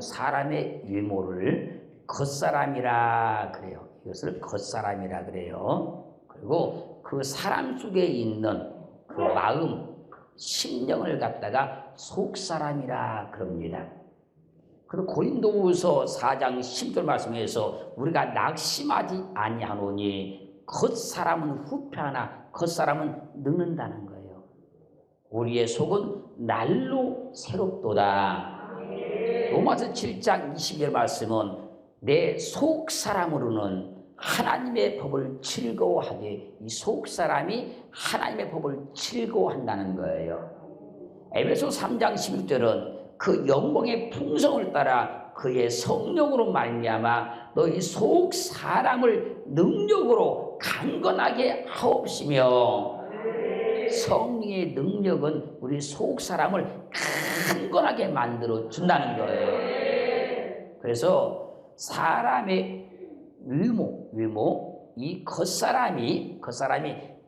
사람의 유모를 겉사람이라 그래요. 이것을 겉사람이라 그래요. 그리고 그 사람 속에 있는 그 마음, 심령을 갖다가 속사람이라 그럽니다. 그리고 고린도후서 4장 10절 말씀에서 우리가 낙심하지 아니하노니 겉사람은 후패하나 겉사람은 늙는다는 거예요. 우리의 속은 날로 새롭도다. 로마서 7장 20절 말씀은 내 속사람으로는 하나님의 법을 즐거워하되 이 속사람이 하나님의 법을 즐거워한다는 거예요. 에베소 3장 16절은 그 영광의 풍성을 따라 그의 성령으로 말미암아 너희 속사람을 능력으로 강건하게 하옵시며, 성령의 능력은 우리 속사람을 강건하게 만들어 준다는 거예요. 그래서 사람의 유모, 이 겉사람이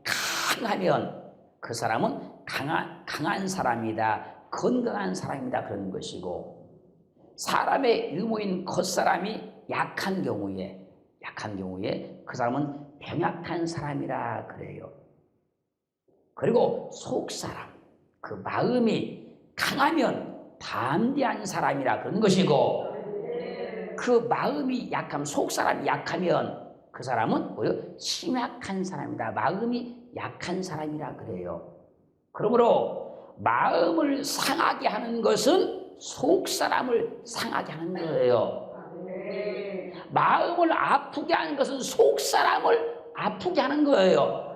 강하면 그 사람은 강한 사람이다, 건강한 사람이다 그런 것이고, 사람의 유모인 겉사람이 약한 경우에 그 사람은 병약한 사람이라 그래요. 그리고 속사람, 그 마음이 강하면 담대한 사람이라 그런 것이고, 그 마음이 약하면, 속사람이 약하면 그 사람은 심약한 사람이다, 마음이 약한 사람이라 그래요. 그러므로 마음을 상하게 하는 것은 속사람을 상하게 하는 거예요. 마음을 아프게 하는 것은 속사람을 아프게 하는 거예요.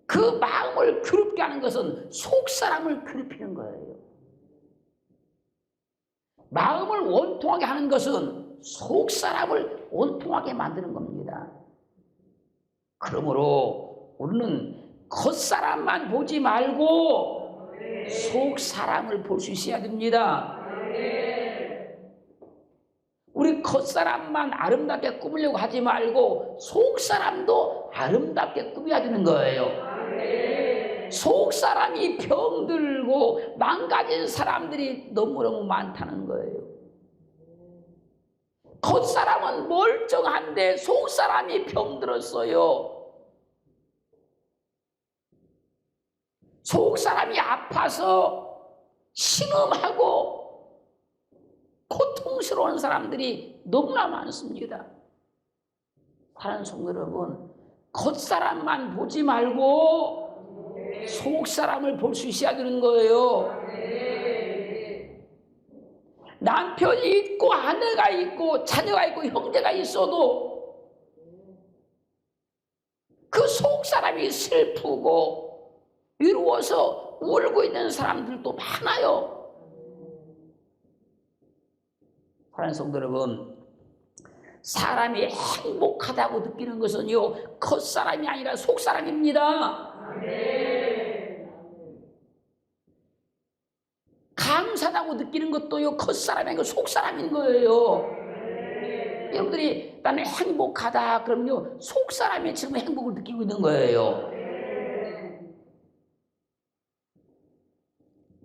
그 마음을 괴롭게 하는 것은 속사람을 괴롭히는 거예요. 마음을 원통하게 하는 것은 속사람을 원통하게 만드는 겁니다. 그러므로 우리는 겉사람만 보지 말고 속사람을 볼 수 있어야 됩니다. 우리 겉사람만 아름답게 꾸미려고 하지 말고 속사람도 아름답게 꾸며야 되는 거예요. 속사람이 병들고 망가진 사람들이 너무너무 많다는 거예요. 겉사람은 멀쩡한데 속사람이 병들었어요. 속사람이 아파서 신음하고 고통스러운 사람들이 너무나 많습니다. 사랑하는 성도 여러분, 겉사람만 보지 말고 속사람을 볼 수 있어야 되는 거예요. 남편이 있고 아내가 있고 자녀가 있고 형제가 있어도 그 속사람이 슬프고 외로워서 울고 있는 사람들도 많아요. 사랑하는 성도 여러분, 사람이 행복하다고 느끼는 것은요, 겉사람이 아니라 속사람입니다. 감사하다고 느끼는 것도요, 겉사람이 아니고 속사람인 거예요. 여러분들이 나는 행복하다 그러면요, 속사람이 지금 행복을 느끼고 있는 거예요.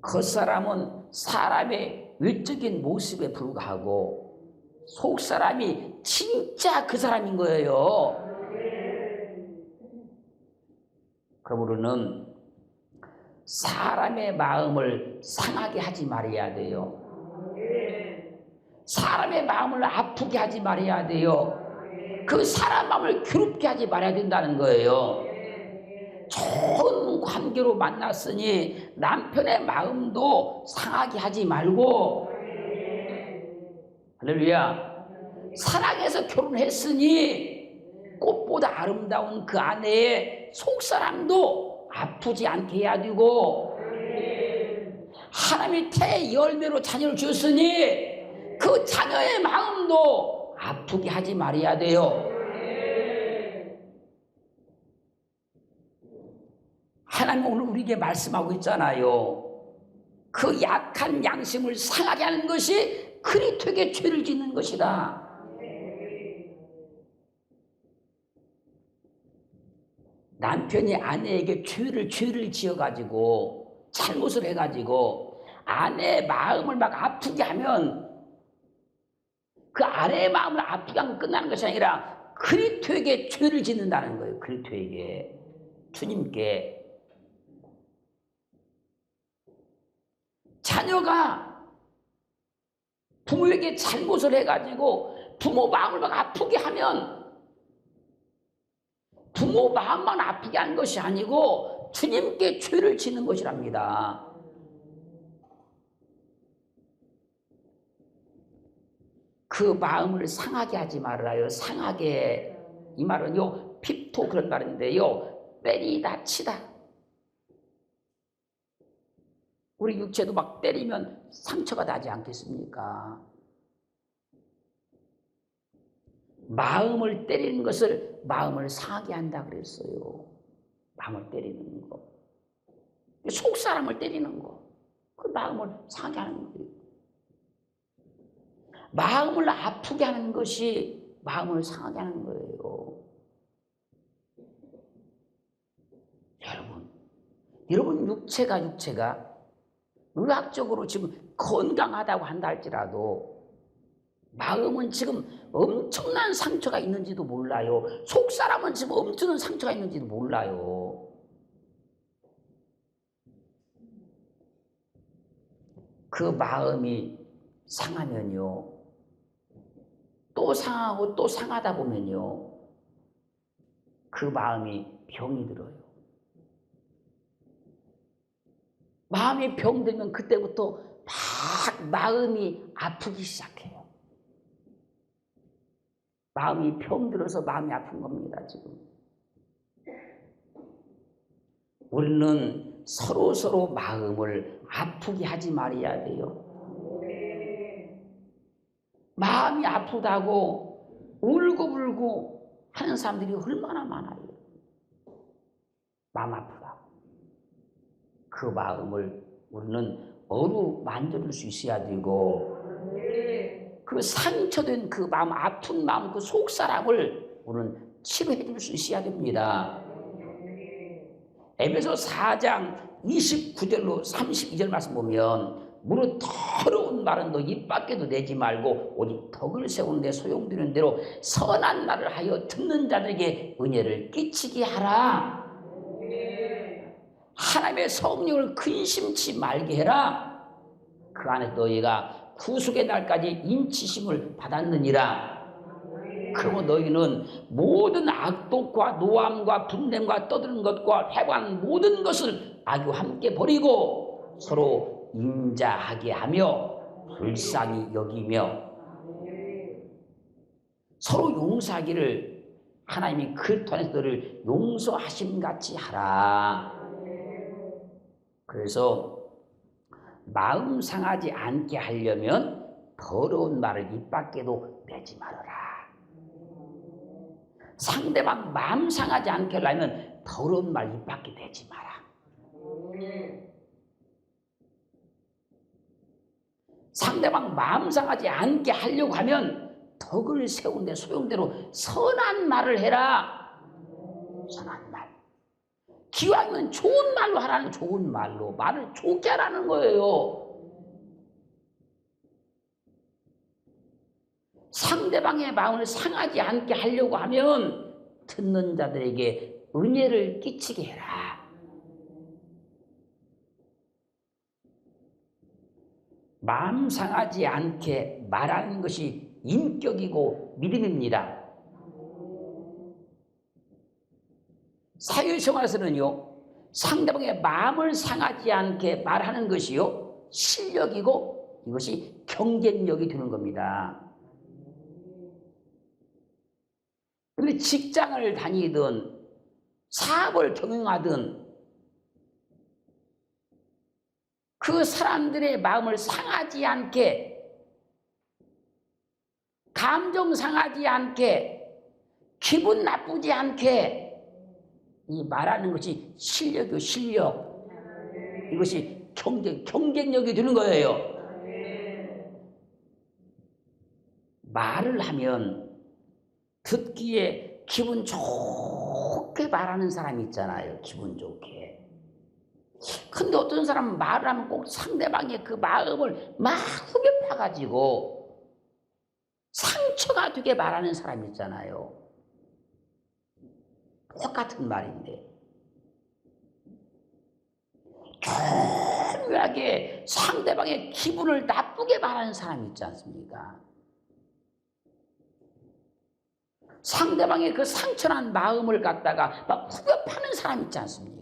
겉사람은 사람의 외적인 모습에 불과하고 속사람이 진짜 그 사람인 거예요. 그러므로는 사람의 마음을 상하게 하지 말아야 돼요. 사람의 마음을 아프게 하지 말아야 돼요. 그 사람 마음을 괴롭게 하지 말아야 된다는 거예요. 좋은 관계로 만났으니 남편의 마음도 상하게 하지 말고, 할렐루야, 사랑해서 결혼했으니 꽃보다 아름다운 그 아내의 속사람도 아프지 않게 해야 되고, 하나님이 태열매로 자녀를 주셨으니 그 자녀의 마음도 아프게 하지 말아야 돼요. 하나님 오늘 우리에게 말씀하고 있잖아요. 그 약한 양심을 상하게 하는 것이 그리스도에게 죄를 짓는 것이다. 남편이 아내에게 죄를 지어가지고 잘못을 해가지고 아내의 마음을 막 아프게 하면 그 아내의 마음을 아프게 하면 끝나는 것이 아니라 그리스도에게 죄를 짓는다는 거예요. 그리스도에게, 주님께. 자녀가 부모에게 잘못을 해가지고 부모 마음을 막 아프게 하면 부모 마음만 아프게 하는 것이 아니고 주님께 죄를 짓는 것이랍니다. 그 마음을 상하게 하지 말아요. 상하게. 이 말은요, 핍토 그런 말인데요, 때리다 치다. 우리 육체도 막 때리면 상처가 나지 않겠습니까? 마음을 때리는 것을 마음을 상하게 한다 그랬어요. 마음을 때리는 거. 속 사람을 때리는 거. 그 마음을 상하게 하는 거예요. 마음을 아프게 하는 것이 마음을 상하게 하는 거예요. 여러분 육체가 의학적으로 지금 건강하다고 한다 할지라도 마음은 지금 엄청난 상처가 있는지도 몰라요. 속 사람은 지금 엄청난 상처가 있는지도 몰라요. 그 마음이 상하면요, 또 상하고 또 상하다 보면요, 그 마음이 병이 들어요. 마음이 병들면 그때부터 막 마음이 아프기 시작해요. 마음이 병들어서 마음이 아픈 겁니다, 지금. 우리는 서로 마음을 아프게 하지 말아야 돼요. 마음이 아프다고 울고불고 하는 사람들이 얼마나 많아요. 마음 아프다고. 그 마음을 우리는 어루만져줄 수 있어야 되고, 그 상처된 그 마음, 아픈 마음, 그 속사람을 우리는 치료해 줄 수 있어야 됩니다. 에베소 4장 29절로 32절 말씀 보면, 무릇 더러운 말은 너 입 밖에도 내지 말고 오직 덕을 세우는 데 소용되는 대로 선한 말을 하여 듣는 자들에게 은혜를 끼치게 하라. 하나님의 성령을 근심치 말게 해라. 그 안에서 너희가 구속의 날까지 인치심을 받았느니라. 그러면 너희는 모든 악독과 노함과 분냄과 떠드는 것과 회관 모든 것을 악과 함께 버리고 서로 인자하게 하며 불쌍히 여기며 서로 용서하기를 하나님이 그리스도 안에서 너를 용서하심 같이 하라. 그래서 마음 상하지 않게 하려면 더러운 말을 입 밖에도 내지 말아라. 상대방 마음 상하지 않게 하려면 더러운 말 입 밖에 내지 마라. 상대방 마음 상하지 않게 하려고 하면 덕을 세우는데 소용대로 선한 말을 해라. 선한 말. 기왕이면 좋은 말로 하라는, 좋은 말로 말을 좋게 하라는 거예요. 상대방의 마음을 상하지 않게 하려고 하면 듣는 자들에게 은혜를 끼치게 해라. 마음 상하지 않게 말하는 것이 인격이고 믿음입니다. 사회생활에서는요, 상대방의 마음을 상하지 않게 말하는 것이요, 실력이고 이것이 경쟁력이 되는 겁니다. 그런데 직장을 다니든 사업을 경영하든 그 사람들의 마음을 상하지 않게, 감정 상하지 않게, 기분 나쁘지 않게 이 말하는 것이 실력이요, 실력. 이것이 경쟁력이 되는 거예요. 말을 하면 듣기에 기분 좋게 말하는 사람이 있잖아요. 기분 좋게. 근데 어떤 사람은 말을 하면 꼭 상대방의 그 마음을 막 후벼 파가지고 상처가 되게 말하는 사람이 있잖아요. 똑같은 말인데 교묘하게 상대방의 기분을 나쁘게 말하는 사람이 있지 않습니까? 상대방의 그 상처난 마음을 갖다가 막 후벼 파는 사람 있지 않습니까?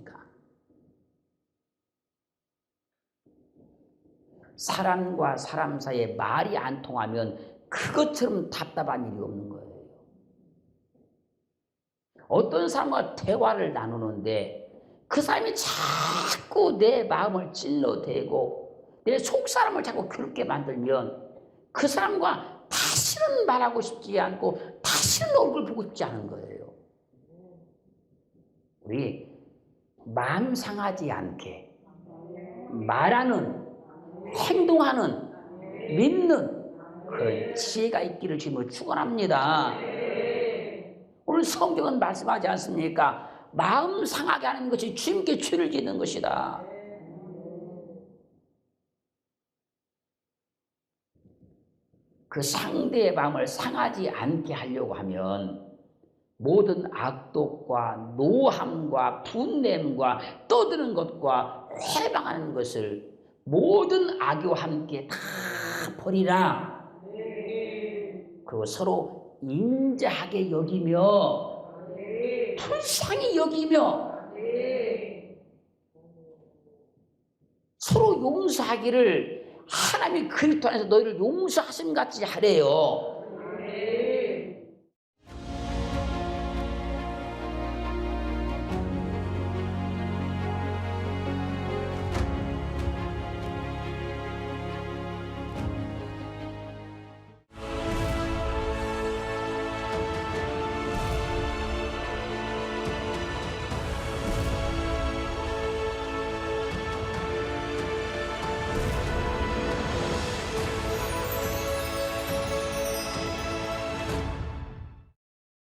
사람과 사람 사이에 말이 안 통하면 그것처럼 답답한 일이 없는 거예요. 어떤 사람과 대화를 나누는데 그 사람이 자꾸 내 마음을 찔러대고 내 속사람을 자꾸 그렇게 만들면 그 사람과 다시는 말하고 싶지 않고 다시는 얼굴 보고 싶지 않은 거예요. 우리 마음 상하지 않게 말하는, 행동하는, 믿는 그런 지혜가 있기를 주님으로 축원합니다. 오늘 성경은 말씀하지 않습니까? 마음 상하게 하는 것이 주님께 죄를 짓는 것이다. 그 상대의 마음을 상하지 않게 하려고 하면 모든 악독과 노함과 분냄과 떠드는 것과 회방하는 것을 모든 악의와 함께 다 버리라. 그리고 서로 인자하게 여기며 불쌍히 여기며 서로 용서하기를 하나님이 그리스도 안에서 너희를 용서하심 같이 하래요.